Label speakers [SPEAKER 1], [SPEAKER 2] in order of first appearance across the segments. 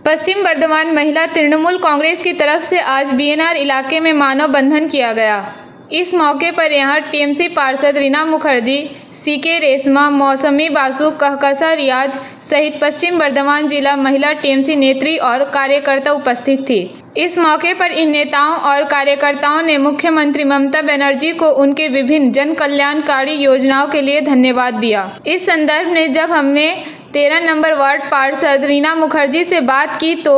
[SPEAKER 1] पश्चिम बर्धमान महिला तृणमूल कांग्रेस की तरफ से आज बीएनआर इलाके में मानव बंधन किया गया। इस मौके पर यहां टीएमसी पार्षद रीना मुखर्जी, सीके रेशमा, मौसमी बासु, कहकसा रियाज सहित पश्चिम बर्धमान जिला महिला टीएमसी नेत्री और कार्यकर्ता उपस्थित थी। इस मौके पर इन नेताओं और कार्यकर्ताओं ने मुख्यमंत्री ममता बनर्जी को उनके विभिन्न जन कल्याणकारी योजनाओं के लिए धन्यवाद दिया। इस संदर्भ में जब हमने 13 नंबर वार्ड पार्षद रीना मुखर्जी से बात की तो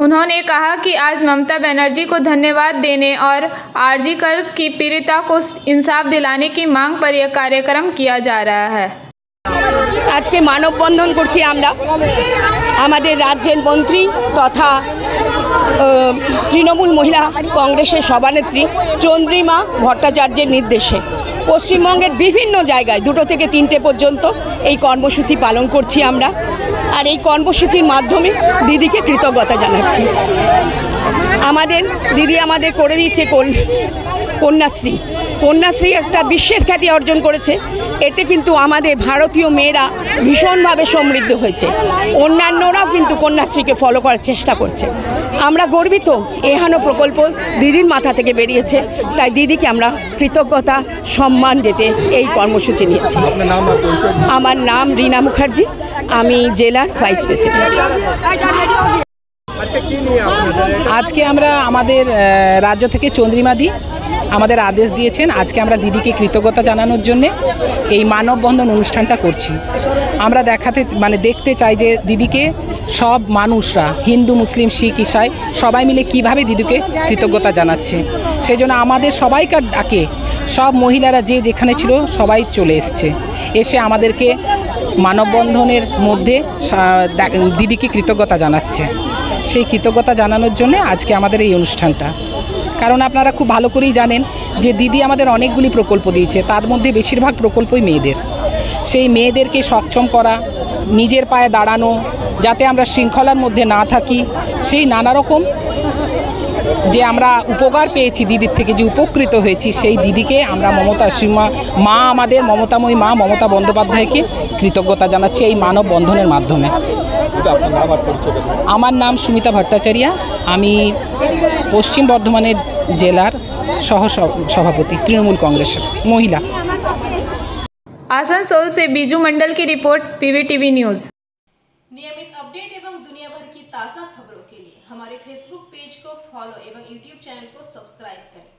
[SPEAKER 1] उन्होंने कहा कि आज ममता बनर्जी को धन्यवाद देने और आरजी कर की पीड़िता को इंसाफ दिलाने की मांग पर यह कार्यक्रम किया जा रहा है।
[SPEAKER 2] आज के मानवबंधन करছি আমরা আমাদের রাজ্যের মন্ত্রী তথা তৃণমূল মহিলা কংগ্রেসের সভানেত্রী চন্দ্রিমা ভট্টাচার্যের নির্দেশে পশ্চিমবঙ্গের বিভিন্ন জায়গায় 2 থেকে 3টে পর্যন্ত এই কর্মসূচি পালন করছি আমরা। আর এই কর্মসূচির মাধ্যমে দিদিকে কৃতজ্ঞতা জানাচ্ছি। আমাদের দিদি আমাদের করে দিয়েছে কন্যাশ্রী। কন্যাশ্রী একটা বিশ্বের খ্যাতি অর্জন করেছে। এতে কিন্তু আমাদের ভারতীয় মেয়েরা ভীষণভাবে সমৃদ্ধ হয়েছে। অন্যান্যরাও কিন্তু কন্যাশ্রীকে ফলো করার চেষ্টা করছে। আমরা গর্বিত এহেন প্রকল্প দিদির মাথা থেকে বেরিয়েছে, তাই দিদিকে আমরা কৃতজ্ঞতা সম্মান দিতে এই কর্মসূচি নিয়েছি। আমার নাম রিনা মুখার্জি, আমি জেলার ভাইস প্রেসিডেন্ট।
[SPEAKER 3] আজকে আমরা আমাদের রাজ্য থেকে চন্দ্রিমা দি আমাদের আদেশ দিয়েছেন, আজকে আমরা দিদিকে কৃতজ্ঞতা জানানোর জন্য এই মানববন্ধন অনুষ্ঠানটা করছি। আমরা দেখতে চাই যে দিদিকে সব মানুষরা, হিন্দু, মুসলিম, শিখ, ঈসাই সবাই মিলে কিভাবে দিদিকে কৃতজ্ঞতা জানাচ্ছে। সেই জন্য আমাদের সবাইকার ডাকে সব মহিলারা যে যেখানে ছিল সবাই চলে এসে আমাদেরকে মানববন্ধনের মধ্যে দিদিকে কৃতজ্ঞতা জানাচ্ছে। সেই কৃতজ্ঞতা জানানোর জন্য আজকে আমাদের এই অনুষ্ঠানটা। কারণ আপনারা খুব ভালো করেই জানেন যে দিদি আমাদের অনেকগুলি প্রকল্প দিয়েছে, তার মধ্যে বেশিরভাগ প্রকল্পই মেয়েদের। সেই মেয়েদেরকে সক্ষম করা, নিজের পায়ে দাঁড়ানো, যাতে আমরা শৃঙ্খলার মধ্যে না থাকি, সেই নানা রকম যে আমরা উপকার পেয়েছি দিদির থেকে, যে উপকৃত হয়েছি, সেই দিদিকে আমরা মা আমাদের মমতাময়ী মা মমতা বন্দ্যোপাধ্যায়কে কৃতজ্ঞতা জানাচ্ছি এই মানববন্ধনের মাধ্যমে। আমার নাম সুমিতা ভট্টাচার্য, আমি পশ্চিম বর্ধমানের জেলার সভাপতি তৃণমূল কংগ্রেসের মহিলা।
[SPEAKER 1] आसनसोल से बीजू मंडल की रिपोर्ट, पीवीटीवी न्यूज।
[SPEAKER 4] नियमित अपडेट एवं दुनिया भर की ताज़ा खबरों के लिए हमारे फेसबुक पेज को फॉलो एवं यूट्यूब चैनल को सब्सक्राइब करें।